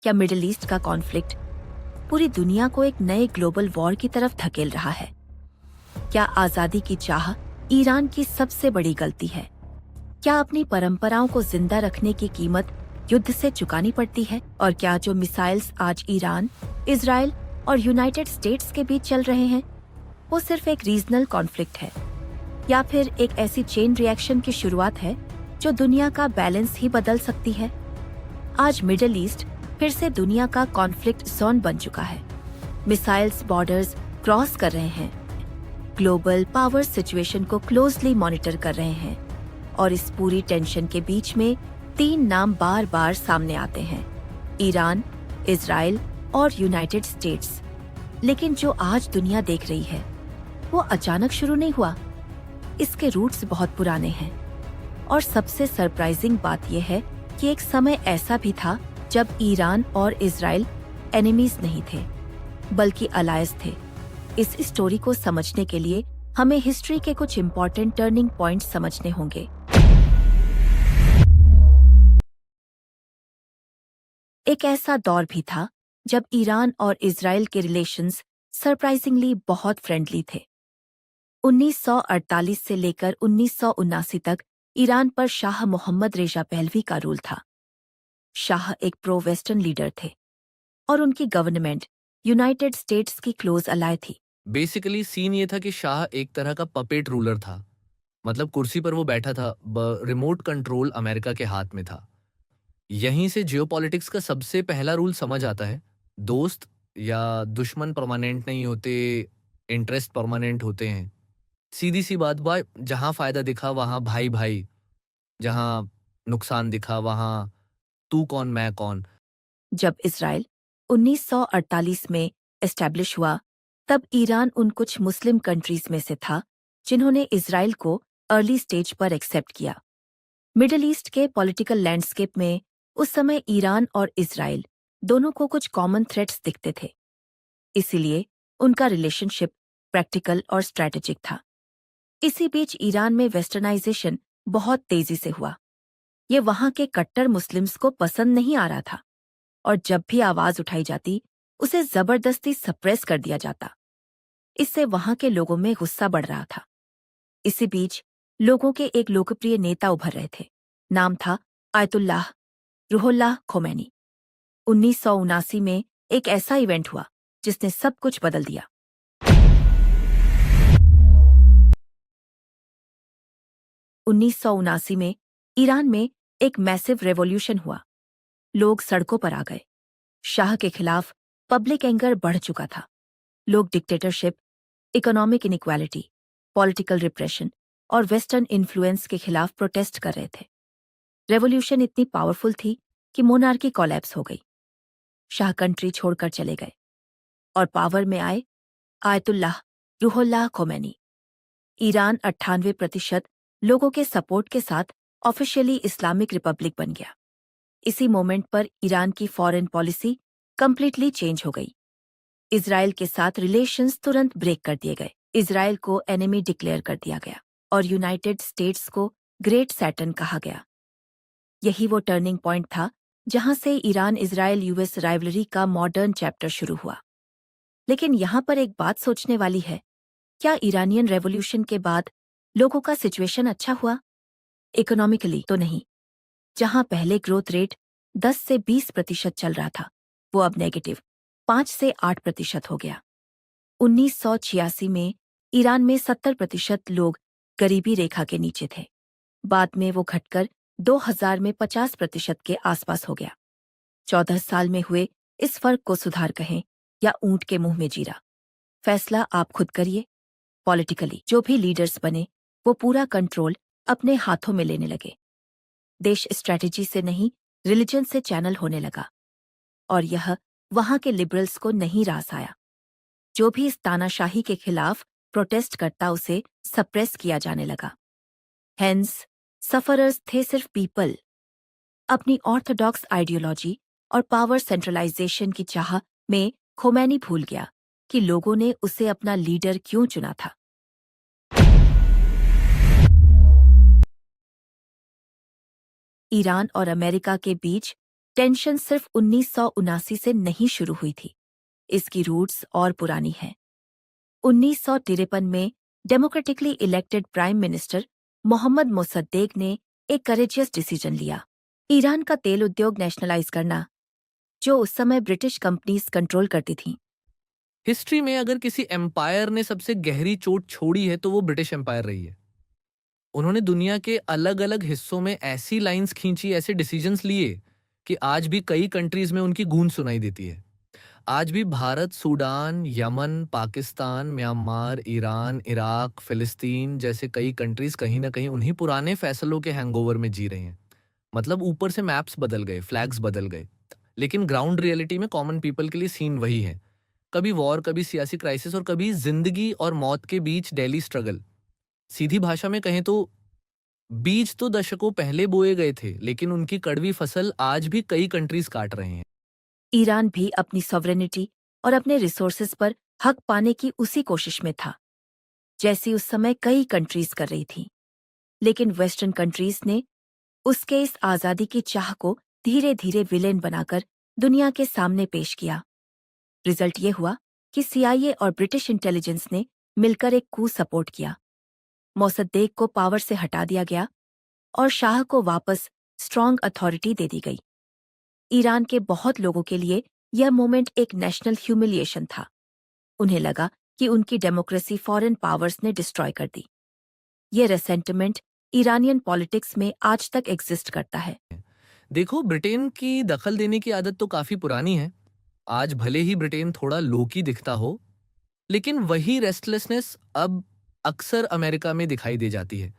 क्या middle east का conflict पूरी दुनिया को एक नए ग्लोबल वॉर की तरफ धकेल रहा है? क्या आजादी की चाह ईरान की सबसे बड़ी गलती है? क्या अपनी परंपराओं को जिंदा रखने की कीमत युद्ध से चुकानी पड़ती है? और क्या जो मिसाइल्स आज ईरान, इजराइल और यूनाइटेड स्टेट्स के बीच चल रहे हैं वो सिर्फ एक रीजनल कॉन्फ्लिक्ट है या फिर एक ऐसी चेन रिएक्शन की शुरुआत है जो दुनिया का बैलेंस ही बदल सकती है? आज मिडिल ईस्ट फिर से दुनिया का कॉन्फ्लिक्ट जोन बन चुका है। मिसाइल्स बॉर्डर्स क्रॉस कर रहे हैं, ग्लोबल पावर सिचुएशन को क्लोजली मॉनिटर कर रहे हैं और इस पूरी टेंशन के बीच में 3 नाम बार बार सामने आते हैं: ईरान, इजराइल और यूनाइटेड स्टेट्स। लेकिन जो आज दुनिया देख रही है वो अचानक शुरू नहीं हुआ। इसके रूट्स बहुत पुराने हैं और सबसे सरप्राइजिंग बात यह है कि एक समय ऐसा भी था जब ईरान और इजराइल एनिमीज नहीं थे बल्कि अलायज थे। इस स्टोरी को समझने के लिए हमें हिस्ट्री के कुछ इम्पोर्टेंट टर्निंग पॉइंट्स समझने होंगे। एक ऐसा दौर भी था जब ईरान और इजराइल के रिलेशंस सरप्राइजिंगली बहुत फ्रेंडली थे। 1948 से लेकर 1979 तक ईरान पर शाह मोहम्मद रेजा पहलवी का रूल था। शाह एक प्रो वेस्टर्न लीडर थे और उनकी गवर्नमेंट यूनाइटेड स्टेट्स की क्लोज अलाय थी। बेसिकली सीन ये था कि शाह एक तरह का पपेट रूलर था। मतलब कुर्सी पर वो बैठा था, रिमोट कंट्रोल अमेरिका के हाथ में था। यहीं से जियोपॉलिटिक्स का सबसे पहला रूल समझ आता है: दोस्त या दुश्मन परमानेंट नहीं होते, इंटरेस्ट परमानेंट होते हैं। सीधी सी बात बात, जहां फायदा दिखा वहां भाई भाई, जहां नुकसान दिखा वहां तू कौन मैं कौन। जब इसराइल 1948 में एस्टैब्लिश हुआ तब ईरान उन कुछ मुस्लिम कंट्रीज में से था जिन्होंने इसराइल को अर्ली स्टेज पर एक्सेप्ट किया। मिडिल ईस्ट के पॉलिटिकल लैंडस्केप में उस समय ईरान और इसराइल दोनों को कुछ कॉमन थ्रेट्स दिखते थे, इसीलिए उनका रिलेशनशिप प्रैक्टिकल और स्ट्रैटेजिक था। इसी बीच ईरान में वेस्टर्नाइजेशन बहुत तेजी से हुआ। ये वहां के कट्टर मुस्लिम्स को पसंद नहीं आ रहा था और जब भी आवाज उठाई जाती उसे जबरदस्ती सप्रेस कर दिया जाता। इससे वहां के लोगों में गुस्सा बढ़ रहा था। इसी बीच लोगों के एक लोकप्रिय नेता उभर रहे थे। नाम था आयतुल्लाह रुहुल्लाह खोमैनी। 1979 में एक ऐसा इवेंट हुआ जिसने सब कुछ बदल दिया। उन्नीस में ईरान में एक मैसिव रेवोल्यूशन हुआ। लोग सड़कों पर आ गए। शाह के खिलाफ पब्लिक एंगर बढ़ चुका था। लोग dictatorship, economic inequality, political repression और वेस्टर्न इन्फ्लुएंस के खिलाफ प्रोटेस्ट कर रहे थे। रेवोल्यूशन इतनी पावरफुल थी कि मोनार्की कोलैप्स हो गई। शाह कंट्री छोड़कर चले गए और पावर में आए आयतुल्लाह रुहुल्लाह खोमैनी। ईरान 98% लोगों के सपोर्ट के साथ ऑफिशियली इस्लामिक रिपब्लिक बन गया। इसी मोमेंट पर ईरान की फॉरेन पॉलिसी कंप्लीटली चेंज हो गई। इजराइल के साथ रिलेशंस तुरंत ब्रेक कर दिए गए। इजराइल को एनिमी डिक्लेयर कर दिया गया और यूनाइटेड स्टेट्स को ग्रेट सैटर्न कहा गया। यही वो टर्निंग पॉइंट था जहां से ईरान इजराइल यूएस राइवलरी का मॉडर्न चैप्टर शुरू हुआ। लेकिन यहाँ पर एक बात सोचने वाली है, क्या ईरानियन रेवोल्यूशन के बाद लोगों का सिचुएशन अच्छा हुआ? इकोनॉमिकली तो नहीं। जहां पहले ग्रोथ रेट 10 से 20% चल रहा था वो अब नेगेटिव 5 से 8% हो गया। 1986 में ईरान में 70% लोग गरीबी रेखा के नीचे थे। बाद में वो घटकर 2000 में 50% के आसपास हो गया। 14 साल में हुए इस फर्क को सुधार कहें या ऊंट के मुंह में जीरा, फैसला आप खुद करिए। पॉलिटिकली जो भी लीडर्स बने वो पूरा कंट्रोल अपने हाथों में लेने लगे। देश स्ट्रैटेजी से नहीं रिलीजन से चैनल होने लगा और यह वहां के लिबरल्स को नहीं रास आया। जो भी इस तानाशाही के खिलाफ प्रोटेस्ट करता उसे सप्रेस किया जाने लगा। हेंस सफरर्स थे सिर्फ पीपल। अपनी ऑर्थोडॉक्स आइडियोलॉजी और पावर सेंट्रलाइजेशन की चाह में खोमैनी भूल गया कि लोगों ने उसे अपना लीडर क्यों चुना था। ईरान और अमेरिका के बीच टेंशन सिर्फ 1979 से नहीं शुरू हुई थी, इसकी रूट्स और पुरानी हैं। 1953 में democratically elected prime minister Mohammad Mosaddegh ने एक करेजियस डिसीजन लिया, ईरान का तेल उद्योग नेशनलाइज करना, जो उस समय ब्रिटिश कंपनीज कंट्रोल करती थीं। हिस्ट्री में अगर किसी एम्पायर ने सबसे गहरी चोट छोड़ी है तो वो ब्रिटिश एम्पायर रही है। उन्होंने दुनिया के अलग अलग हिस्सों में ऐसी लाइंस खींची, ऐसे डिसीजंस लिए कि आज भी कई कंट्रीज में उनकी गूंज सुनाई देती है। आज भी Bharat, Sudan, Yemen, Pakistan, Myanmar, Iran, Iraq, फिलिस्तीन जैसे कई कंट्रीज कहीं ना कहीं उन्हीं पुराने फैसलों के हैंगओवर में जी रहे हैं। मतलब ऊपर से मैप्स बदल गए, फ्लैग्स बदल गए, लेकिन ग्राउंड रियलिटी में कॉमन पीपल के लिए सीन वही है। कभी वॉर, कभी सियासी क्राइसिस और कभी जिंदगी और मौत के बीच डेली स्ट्रगल। सीधी भाषा में कहें तो बीज तो दशकों पहले बोए गए थे, लेकिन उनकी कड़वी फसल आज भी कई कंट्रीज काट रहे हैं। ईरान भी अपनी सॉवरेनिटी और अपने रिसोर्सेज पर हक पाने की उसी कोशिश में था, जैसी उस समय कई कंट्रीज कर रही थीं। लेकिन वेस्टर्न कंट्रीज ने उसके इस आज़ादी की चाह को धीरे धीरे विलेन बनाकर दुनिया के सामने पेश किया। रिजल्ट ये हुआ कि सीआईए और ब्रिटिश इंटेलिजेंस ने मिलकर एक कू सपोर्ट किया। मोसद्देक को पावर से हटा दिया गया और शाह को वापस स्ट्रॉन्ग अथॉरिटी दे दी गई। ईरान के बहुत लोगों के लिए यह मोमेंट एक नेशनल ह्यूमिलिएशन था। उन्हें लगा कि उनकी डेमोक्रेसी फॉरेन पावर्स ने डिस्ट्रॉय कर दी। ये रेसेंटिमेंट ईरानियन पॉलिटिक्स में आज तक एग्जिस्ट करता है। देखो, ब्रिटेन की दखल देने की आदत तो काफी पुरानी है। आज भले ही ब्रिटेन थोड़ा लोकी दिखता हो, लेकिन वही रेस्टलेसनेस अब अक्सर अमेरिका में दिखाई दे जाती है।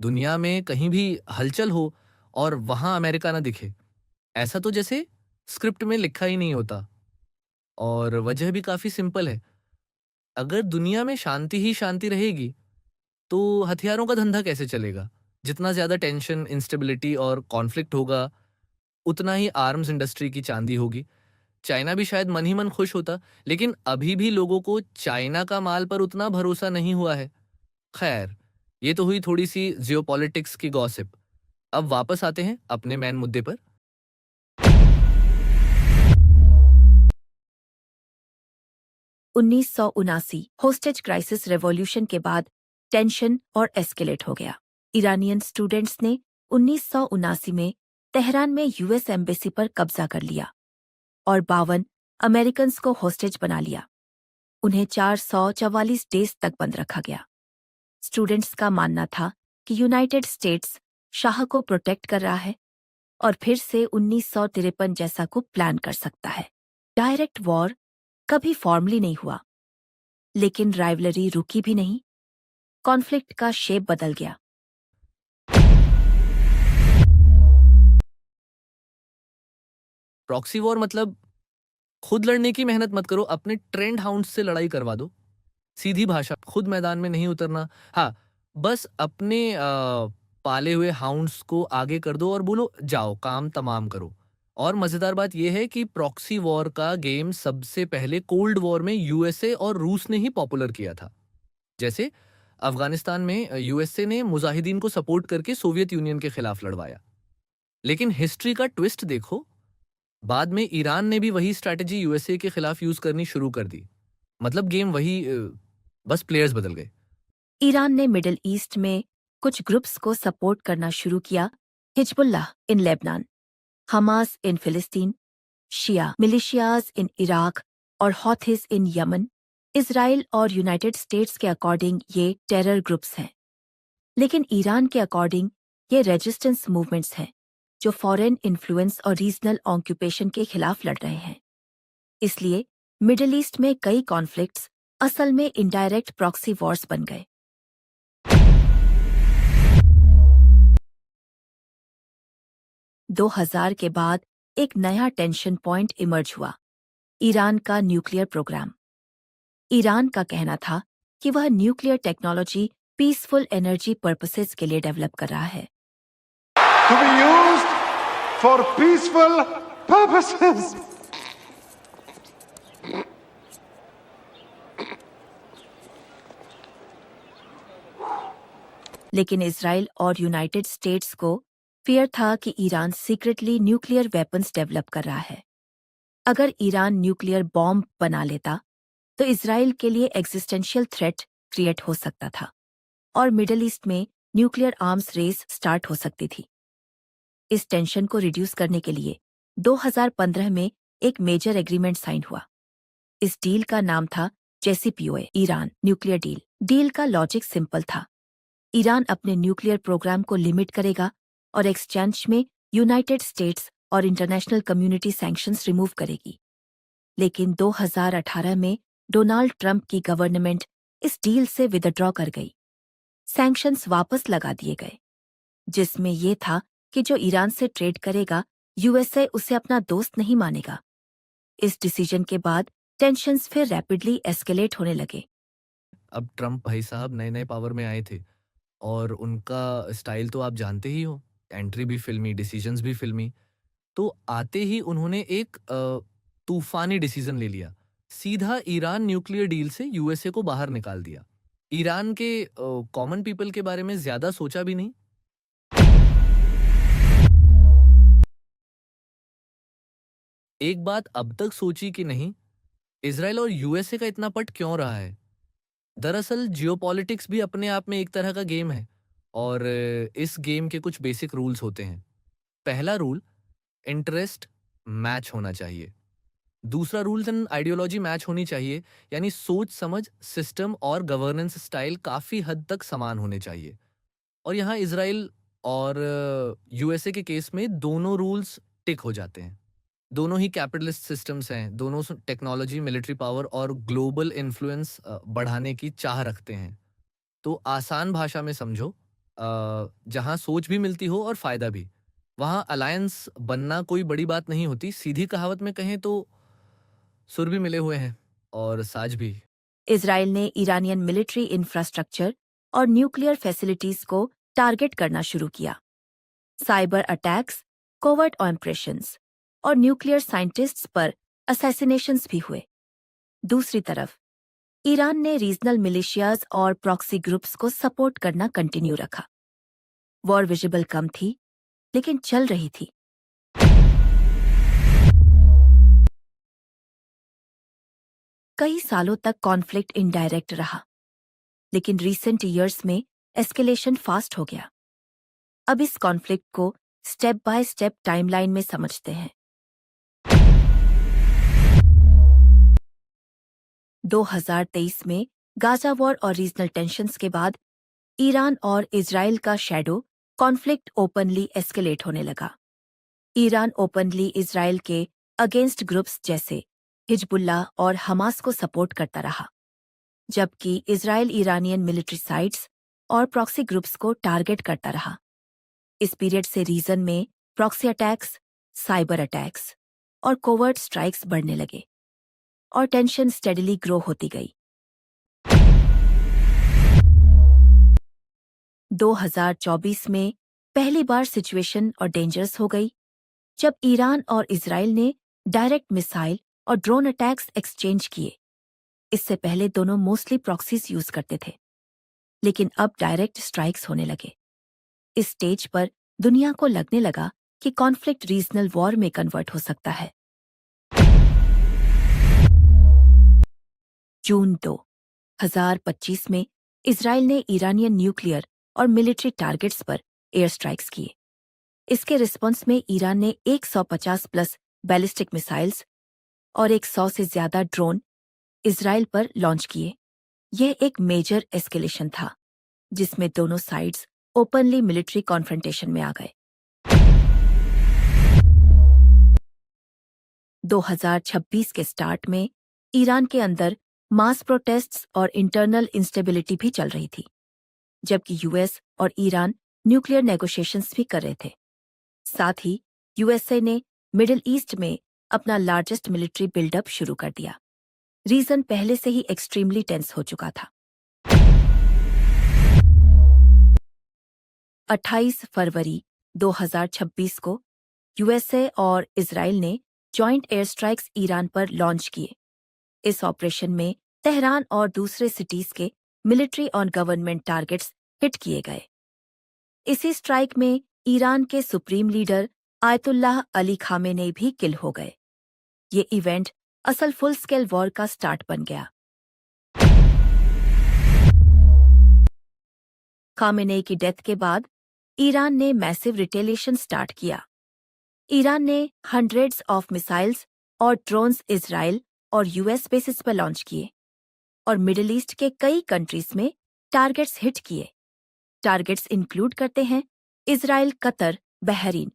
दुनिया में कहीं भी हलचल हो और वहां अमेरिका ना दिखे, ऐसा तो जैसे स्क्रिप्ट में लिखा ही नहीं होता। और वजह भी काफी सिंपल है। अगर दुनिया में शांति ही शांति रहेगी तो हथियारों का धंधा कैसे चलेगा? जितना ज्यादा टेंशन, इंस्टेबिलिटी और कॉन्फ्लिक्ट होगा, उतना ही आर्म्स इंडस्ट्री की चांदी होगी। चाइना भी शायद मन ही मन खुश होता, लेकिन अभी भी लोगों को चाइना का माल पर उतना भरोसा नहीं हुआ है। खैर, ये तो हुई थोड़ी सी जियोपॉलिटिक्स की गॉसिप। अब वापस आते हैं अपने मेन मुद्दे पर। 1979 होस्टेज क्राइसिस रेवोल्यूशन के बाद टेंशन और एस्केलेट हो गया। ईरानियन स्टूडेंट्स ने 1979 में तेहरान में यूएस एम्बेसी पर कब्जा कर लिया और 52 अमेरिकन्स को होस्टेज बना लिया। उन्हें 444 डेज तक बंद रखा गया। स्टूडेंट्स का मानना था कि यूनाइटेड स्टेट्स शाह को प्रोटेक्ट कर रहा है और फिर से 1953 जैसा को प्लान कर सकता है। डायरेक्ट वॉर कभी फॉर्मली नहीं हुआ, लेकिन राइवलरी रुकी भी नहीं। कॉन्फ्लिक्ट का शेप बदल गया। प्रॉक्सी वॉर मतलब खुद लड़ने की मेहनत मत करो, अपने ट्रेंड हाउंड से लड़ाई करवा दो। सीधी भाषा, खुद मैदान में नहीं उतरना। हाँ, बस अपने पाले हुए हाउंड्स को आगे कर दो और बोलो जाओ काम तमाम करो। और मजेदार बात यह है कि प्रॉक्सी वॉर का गेम सबसे पहले कोल्ड वॉर में यूएसए और रूस ने ही पॉपुलर किया था। जैसे अफगानिस्तान में यूएसए ने मुजाहिदीन को सपोर्ट करके सोवियत यूनियन के खिलाफ लड़वाया। लेकिन हिस्ट्री का ट्विस्ट देखो, बाद में ईरान ने भी वही स्ट्रैटेजी यूएसए के खिलाफ यूज करनी शुरू कर दी। मतलब गेम वही, बस प्लेयर्स बदल गए। ईरान ने मिडिल ईस्ट में कुछ ग्रुप्स को सपोर्ट करना शुरू किया। हिजबुल्लाह इन लेबनान, हमास इन फिलिस्तीन, शिया मिलिशियाज इन इराक और हौथिस इन यमन। इजराइल और यूनाइटेड स्टेट्स के अकॉर्डिंग ये टेरर ग्रुप्स हैं, लेकिन ईरान के अकॉर्डिंग ये रेजिस्टेंस मूवमेंट्स हैं जो फॉरेन इन्फ्लुएंस और रीजनल ऑक्यूपेशन के खिलाफ लड़ रहे हैं। इसलिए मिडिल ईस्ट में कई कॉन्फ्लिक्ट्स असल में इनडायरेक्ट प्रॉक्सी वॉर्स बन गए। दो 2000 के बाद एक नया टेंशन पॉइंट इमर्ज हुआ, ईरान का न्यूक्लियर प्रोग्राम। ईरान का कहना था कि वह nuclear technology peaceful energy purposes के लिए डेवलप कर रहा है। To be used for peaceful purposes. लेकिन इजराइल और यूनाइटेड स्टेट्स को फियर था कि Iran secretly nuclear weapons develop कर रहा है। अगर ईरान न्यूक्लियर बॉम्ब बना लेता तो इजराइल के लिए एग्जिस्टेंशियल थ्रेट क्रिएट हो सकता था और मिडल ईस्ट में न्यूक्लियर आर्म्स रेस स्टार्ट हो सकती थी। इस टेंशन को रिड्यूस करने के लिए 2015 में एक मेजर एग्रीमेंट साइन हुआ। इस डील का नाम था JCPOA, Iran nuclear deal. Deal का लॉजिक सिंपल था। ईरान अपने न्यूक्लियर प्रोग्राम को लिमिट करेगा और एक्सचेंज में यूनाइटेड स्टेट्स और इंटरनेशनल कम्युनिटी सैंक्शंस रिमूव करेगी। लेकिन 2018 में डोनाल्ड ट्रंप की गवर्नमेंट इस डील से विदड्रॉ कर गई। सैंक्शंस वापस लगा दिए गए, जिसमें यह था कि जो ईरान से ट्रेड करेगा यूएसए उसे अपना दोस्त नहीं मानेगा। इस डिसीजन के बाद टेंशन्स फिर रैपिडली एस्केलेट होने लगे। अब ट्रम्प भाई साहब नए नए पावर में आए थे और उनका स्टाइल तो आप जानते ही हो, एंट्री भी फिल्मी, डिसीजंस भी फिल्मी। तो आते ही उन्होंने एक तूफानी डिसीजन ले लिया, सीधा ईरान न्यूक्लियर डील से यूएसए को बाहर निकाल दिया। ईरान के कॉमन पीपल के बारे में ज्यादा सोचा भी नहीं। एक बात अब तक सोची कि नहीं, इजराइल और यूएसए का इतना पट क्यों रहा है? दरअसल जियोपॉलिटिक्स भी अपने आप में एक तरह का गेम है और इस गेम के कुछ बेसिक रूल्स होते हैं। पहला रूल, इंटरेस्ट मैच होना चाहिए। दूसरा रूल्स एंड आइडियोलॉजी मैच होनी चाहिए, यानी सोच समझ, सिस्टम और गवर्नेंस स्टाइल काफी हद तक समान होने चाहिए। और यहाँ इजराइल और यूएसए के केस में दोनों रूल्स टिक हो जाते हैं। दोनों ही कैपिटलिस्ट सिस्टम्स हैं, दोनों टेक्नोलॉजी, मिलिट्री पावर और ग्लोबल इन्फ्लुएंस बढ़ाने की चाह रखते हैं। तो आसान भाषा में समझो, जहाँ सोच भी मिलती हो और फायदा भी, वहाँ अलायंस बनना कोई बड़ी बात नहीं होती। सीधी कहावत में कहें तो सुर भी मिले हुए हैं और साज भी। इजराइल ने ईरानियन मिलिट्री इंफ्रास्ट्रक्चर और न्यूक्लियर फैसिलिटीज को टारगेट करना शुरू किया। साइबर अटैक्स, कोवर्ट ऑपरेशंस और न्यूक्लियर साइंटिस्ट्स पर असैसिनेशंस भी हुए। दूसरी तरफ ईरान ने रीजनल मिलिशियाज और प्रॉक्सी ग्रुप्स को सपोर्ट करना कंटिन्यू रखा। वॉर विजिबल कम थी, लेकिन चल रही थी। कई सालों तक कॉन्फ्लिक्ट इनडायरेक्ट रहा, लेकिन रीसेंट ईयर्स में एस्केलेशन फास्ट हो गया। अब इस कॉन्फ्लिक्ट को स्टेप बाय स्टेप टाइमलाइन में समझते हैं। 2023 में गाजा वॉर और रीजनल टेंशन्स के बाद ईरान और इजराइल का शैडो कॉन्फ्लिक्ट ओपनली एस्केलेट होने लगा। ईरान ओपनली इजराइल के अगेंस्ट ग्रुप्स जैसे हिजबुल्लाह और हमास को सपोर्ट करता रहा, जबकि इजराइल ईरानियन मिलिट्री साइट्स और प्रॉक्सी ग्रुप्स को टारगेट करता रहा। इस पीरियड से रीजन में प्रॉक्सी अटैक्स, साइबर अटैक्स और कोवर्ट स्ट्राइक्स बढ़ने लगे और टेंशन स्टेडीली ग्रो होती गई। 2024 में पहली बार सिचुएशन और डेंजरस हो गई जब ईरान और इजराइल ने डायरेक्ट मिसाइल और ड्रोन अटैक्स एक्सचेंज किए। इससे पहले दोनों मोस्टली प्रॉक्सीज यूज करते थे, लेकिन अब डायरेक्ट स्ट्राइक्स होने लगे। इस स्टेज पर दुनिया को लगने लगा कि कॉन्फ्लिक्ट रीजनल वॉर में कन्वर्ट हो सकता है। जून 2025 में इजराइल ने ईरानियन न्यूक्लियर और मिलिट्री टारगेट्स पर एयर स्ट्राइक्स किए। इसके रिस्पॉन्स में ईरान ने 150 प्लस बैलिस्टिक मिसाइल्स और 100 से ज्यादा ड्रोन इजराइल पर लॉन्च किए। यह एक मेजर एस्केलेशन था, जिसमें दोनों साइड्स ओपनली मिलिट्री कॉन्फ्रंटेशन में आ गए। 2026 के स्टार्ट में ईरान के अंदर मास प्रोटेस्ट्स और इंटरनल इंस्टेबिलिटी भी चल रही थी, जबकि यूएस और ईरान न्यूक्लियर नेगोशिएशंस भी कर रहे थे। साथ ही यूएसए ने मिडिल ईस्ट में अपना लार्जेस्ट मिलिट्री बिल्डअप शुरू कर दिया। रीजन पहले से ही एक्सट्रीमली टेंस हो चुका था। 28 फरवरी 2026 को यूएसए और इजराइल ने जॉइंट एयर स्ट्राइक्स ईरान पर लॉन्च किए। इस ऑपरेशन में तेहरान और दूसरे सिटीज के मिलिट्री और गवर्नमेंट टारगेट्स हिट किए गए। इसी स्ट्राइक में ईरान के supreme leader Ayatollah Ali Khamenei भी किल हो गए। ये इवेंट असल फुल स्केल वॉर का स्टार्ट बन गया। खामेनेई की डेथ के बाद ईरान ने मैसिव रिटेलिएशन स्टार्ट किया। ईरान ने हंड्रेड्स ऑफ मिसाइल्स और ड्रोन्स इजराइल और यूएस बेसिस पर लॉन्च किए और मिडिल ईस्ट के कई कंट्रीज में टारगेट्स हिट किए। टारगेट्स इंक्लूड करते हैं Israel, Qatar, Bahrain,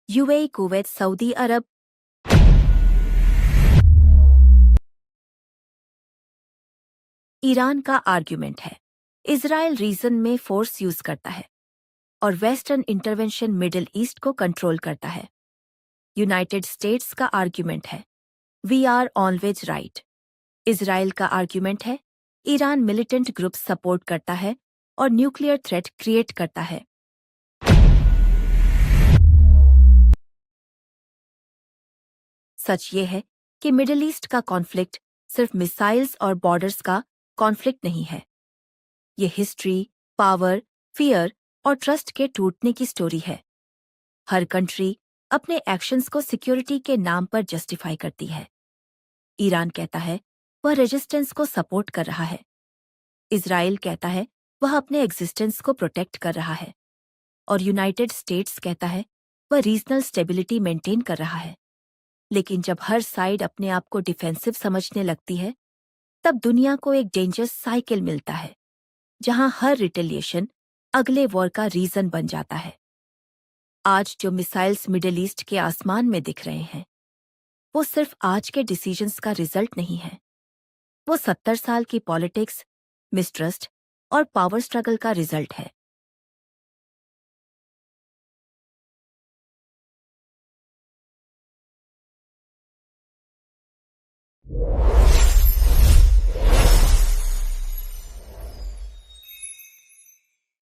UAE, Kuwait, Saudi Arabia. Iran का आर्ग्यूमेंट है इजराइल रीजन में फोर्स यूज करता है और वेस्टर्न इंटरवेंशन मिडिल ईस्ट को कंट्रोल करता है। यूनाइटेड स्टेट्स का आर्ग्यूमेंट है we are always right. Israel का आर्ग्यूमेंट है ईरान मिलिटेंट ग्रुप सपोर्ट करता है और न्यूक्लियर थ्रेट क्रिएट करता है। सच ये है कि मिडिल ईस्ट का कॉन्फ्लिक्ट सिर्फ मिसाइल्स और बॉर्डर्स का कॉन्फ्लिक्ट नहीं है। ये हिस्ट्री, पावर, फियर और ट्रस्ट के टूटने की स्टोरी है। हर कंट्री अपने एक्शंस को सिक्योरिटी के नाम पर जस्टिफाई करती है। ईरान कहता है वह रेजिस्टेंस को सपोर्ट कर रहा है। इजराइल कहता है वह अपने एग्जिस्टेंस को प्रोटेक्ट कर रहा है और यूनाइटेड स्टेट्स कहता है वह रीजनल स्टेबिलिटी मेंटेन कर रहा है। लेकिन जब हर साइड अपने आप को डिफेंसिव समझने लगती है, तब दुनिया को एक डेंजरस साइकिल मिलता है, जहां हर रिटेलिएशन अगले वॉर का रीजन बन जाता है। आज जो मिसाइल्स मिडिल ईस्ट के आसमान में दिख रहे हैं, वो सिर्फ आज के डिसीजंस का रिजल्ट नहीं है। वो 70 साल की पॉलिटिक्स, मिसट्रस्ट और पावर स्ट्रगल का रिजल्ट है।